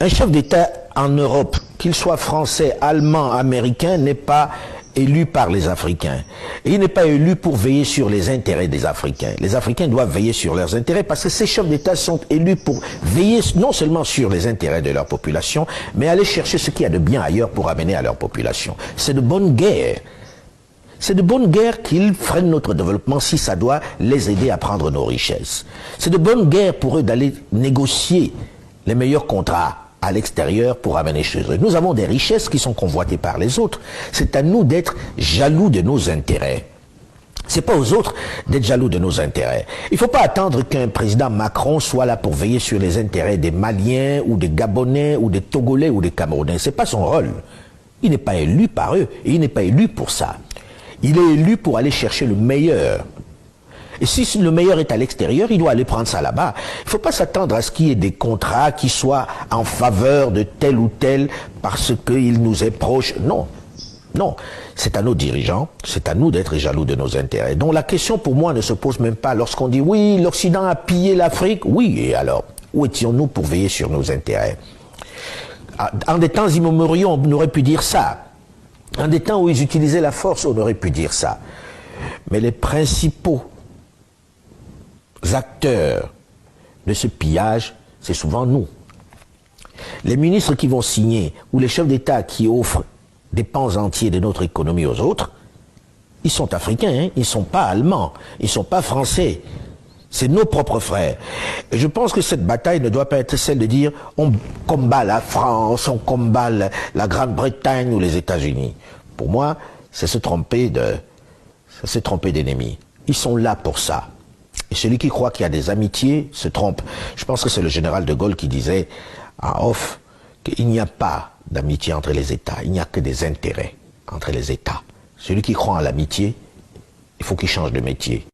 Un chef d'État en Europe, qu'il soit français, allemand, américain, n'est pas élu par les Africains. Et il n'est pas élu pour veiller sur les intérêts des Africains. Les Africains doivent veiller sur leurs intérêts parce que ces chefs d'État sont élus pour veiller non seulement sur les intérêts de leur population, mais aller chercher ce qu'il y a de bien ailleurs pour amener à leur population. C'est de bonne guerre. C'est de bonne guerre qu'ils freinent notre développement si ça doit les aider à prendre nos richesses. C'est de bonne guerre pour eux d'aller négocier les meilleurs contrats à l'extérieur pour amener chez eux. Nous avons des richesses qui sont convoitées par les autres. C'est à nous d'être jaloux de nos intérêts. C'est pas aux autres d'être jaloux de nos intérêts. Il ne faut pas attendre qu'un président Macron soit là pour veiller sur les intérêts des Maliens ou des Gabonais ou des Togolais ou des Camerounais. C'est pas son rôle. Il n'est pas élu par eux et il n'est pas élu pour ça. Il est élu pour aller chercher le meilleur. Et si le meilleur est à l'extérieur, il doit aller prendre ça là-bas. Il ne faut pas s'attendre à ce qu'il y ait des contrats qui soient en faveur de tel ou tel parce qu'il nous est proche. Non. Non. C'est à nos dirigeants, c'est à nous d'être jaloux de nos intérêts. Donc la question pour moi ne se pose même pas lorsqu'on dit oui, l'Occident a pillé l'Afrique. Oui, et alors, où étions-nous pour veiller sur nos intérêts? En des temps immémoriaux, on aurait pu dire ça. En des temps où ils utilisaient la force, on aurait pu dire ça. Mais les principaux acteurs de ce pillage, c'est souvent nous. Les ministres qui vont signer, ou les chefs d'État qui offrent des pans entiers de notre économie aux autres, ils sont africains, hein, ils ne sont pas allemands, ils ne sont pas français. C'est nos propres frères. Et je pense que cette bataille ne doit pas être celle de dire on combat la France, on combat la Grande-Bretagne ou les États-Unis. Pour moi, c'est se tromper d'ennemis. Ils sont là pour ça. Et celui qui croit qu'il y a des amitiés se trompe. Je pense que c'est le général de Gaulle qui disait en off qu'il n'y a pas d'amitié entre les États, il n'y a que des intérêts entre les États. Celui qui croit en l'amitié, il faut qu'il change de métier.